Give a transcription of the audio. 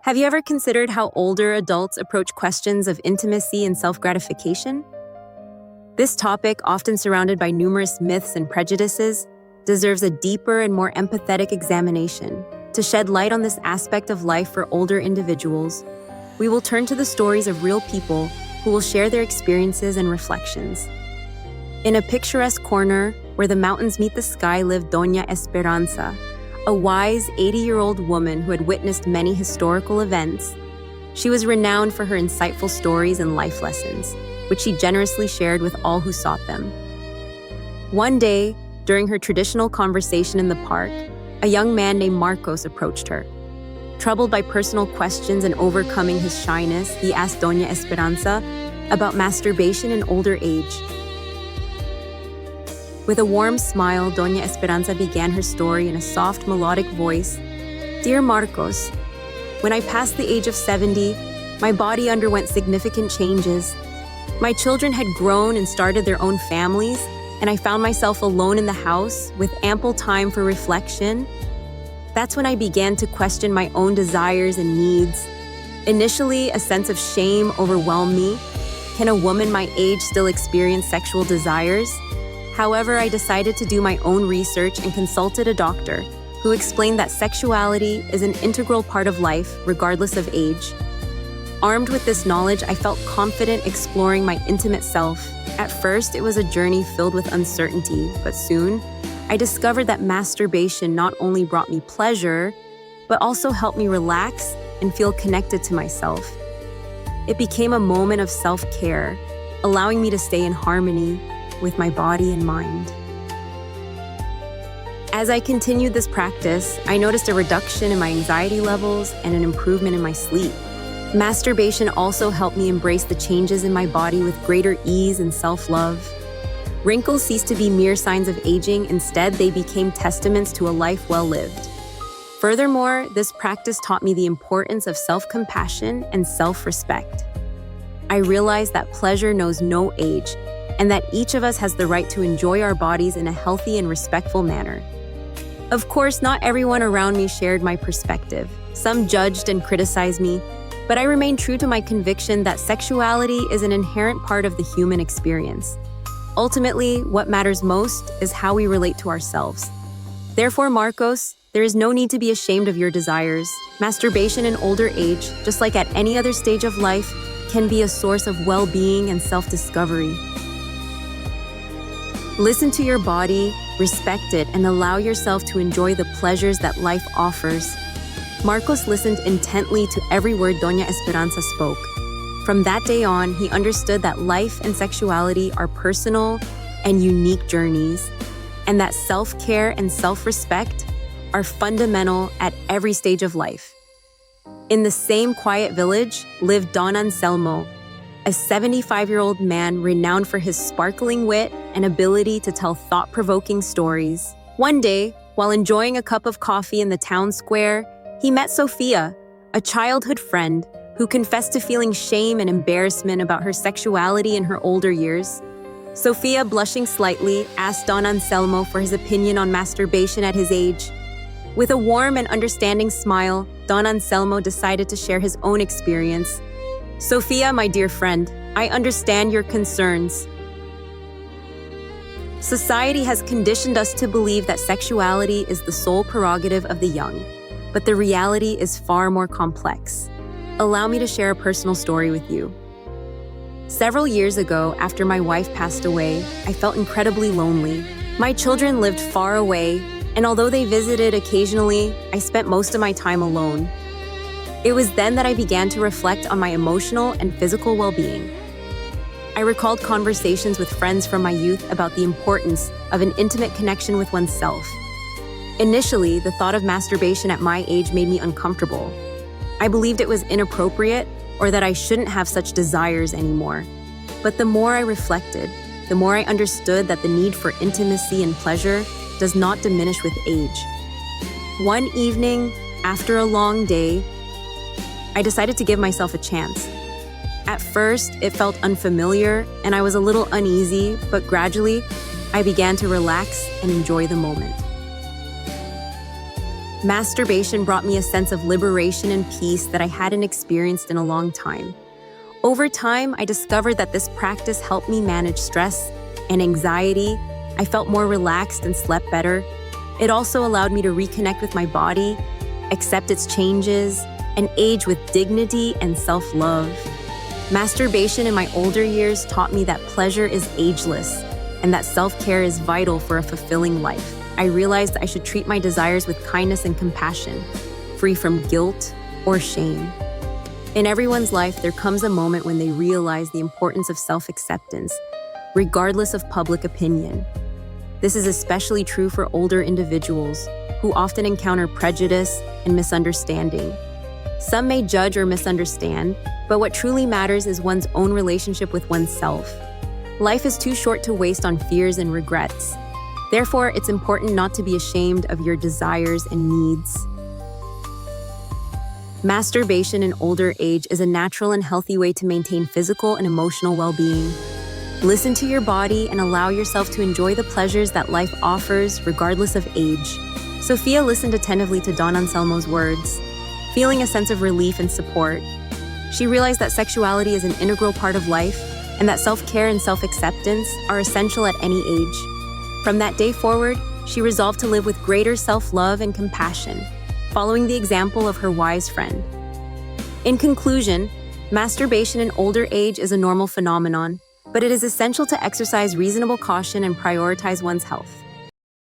Have you ever considered how older adults approach questions of intimacy and self-gratification? This topic, often surrounded by numerous myths and prejudices, deserves a deeper and more empathetic examination. To shed light on this aspect of life for older individuals, we will turn to the stories of real people who will share their experiences and reflections. In a picturesque corner where the mountains meet the sky lived Doña Esperanza, a wise 80-year-old woman who had witnessed many historical events. She was renowned for her insightful stories and life lessons, which she generously shared with all who sought them. One day, during her traditional conversation in the park, a young man named Marcos approached her. Troubled by personal questions and overcoming his shyness, he asked Doña Esperanza about masturbation in older age. With a warm smile, Doña Esperanza began her story in a soft, melodic voice. "Dear Marcos, when I passed the age of 70, my body underwent significant changes. My children had grown and started their own families, and I found myself alone in the house with ample time for reflection. That's when I began to question my own desires and needs. Initially, a sense of shame overwhelmed me. Can a woman my age still experience sexual desires? However, I decided to do my own research and consulted a doctor who explained that sexuality is an integral part of life, regardless of age. Armed with this knowledge, I felt confident exploring my intimate self. At first, it was a journey filled with uncertainty, but soon, I discovered that masturbation not only brought me pleasure, but also helped me relax and feel connected to myself. It became a moment of self-care, allowing me to stay in harmony with my body and mind. As I continued this practice, I noticed a reduction in my anxiety levels and an improvement in my sleep. Masturbation also helped me embrace the changes in my body with greater ease and self-love. Wrinkles ceased to be mere signs of aging. Instead, they became testaments to a life well lived. Furthermore, this practice taught me the importance of self-compassion and self-respect. I realized that pleasure knows no age, and that each of us has the right to enjoy our bodies in a healthy and respectful manner. Of course, not everyone around me shared my perspective. Some judged and criticized me, but I remained true to my conviction that sexuality is an inherent part of the human experience. Ultimately, what matters most is how we relate to ourselves. Therefore, Marcos, there is no need to be ashamed of your desires. Masturbation in older age, just like at any other stage of life, can be a source of well-being and self-discovery. Listen to your body, respect it, and allow yourself to enjoy the pleasures that life offers. Marcos listened intently to every word Doña Esperanza spoke. From that day on, he understood that life and sexuality are personal and unique journeys, and that self-care and self-respect are fundamental at every stage of life. In the same quiet village lived Don Anselmo, a 75-year-old man renowned for his sparkling wit and ability to tell thought-provoking stories. One day, while enjoying a cup of coffee in the town square, he met Sofia, a childhood friend who confessed to feeling shame and embarrassment about her sexuality in her older years. Sofia, blushing slightly, asked Don Anselmo for his opinion on masturbation at his age. With a warm and understanding smile, Don Anselmo decided to share his own experience. "Sofia, my dear friend, I understand your concerns. Society has conditioned us to believe that sexuality is the sole prerogative of the young, but the reality is far more complex. Allow me to share a personal story with you. Several years ago, after my wife passed away, I felt incredibly lonely. My children lived far away, and although they visited occasionally, I spent most of my time alone. It was then that I began to reflect on my emotional and physical well-being. I recalled conversations with friends from my youth about the importance of an intimate connection with oneself. Initially, the thought of masturbation at my age made me uncomfortable. I believed it was inappropriate or that I shouldn't have such desires anymore. But the more I reflected, the more I understood that the need for intimacy and pleasure does not diminish with age. One evening, after a long day, I decided to give myself a chance. At first, it felt unfamiliar and I was a little uneasy, but gradually, I began to relax and enjoy the moment. Masturbation brought me a sense of liberation and peace that I hadn't experienced in a long time. Over time, I discovered that this practice helped me manage stress and anxiety. I felt more relaxed and slept better. It also allowed me to reconnect with my body, accept its changes, and age with dignity and self-love. Masturbation in my older years taught me that pleasure is ageless and that self-care is vital for a fulfilling life. I realized I should treat my desires with kindness and compassion, free from guilt or shame. In everyone's life, there comes a moment when they realize the importance of self-acceptance, regardless of public opinion. This is especially true for older individuals who often encounter prejudice and misunderstanding. Some may judge or misunderstand, but what truly matters is one's own relationship with oneself. Life is too short to waste on fears and regrets. Therefore, it's important not to be ashamed of your desires and needs. Masturbation in older age is a natural and healthy way to maintain physical and emotional well-being. Listen to your body and allow yourself to enjoy the pleasures that life offers regardless of age. Sophia listened attentively to Don Anselmo's words, feeling a sense of relief and support. She realized that sexuality is an integral part of life and that self-care and self-acceptance are essential at any age. From that day forward, she resolved to live with greater self-love and compassion, following the example of her wise friend. In conclusion, masturbation in older age is a normal phenomenon, but it is essential to exercise reasonable caution and prioritize one's health.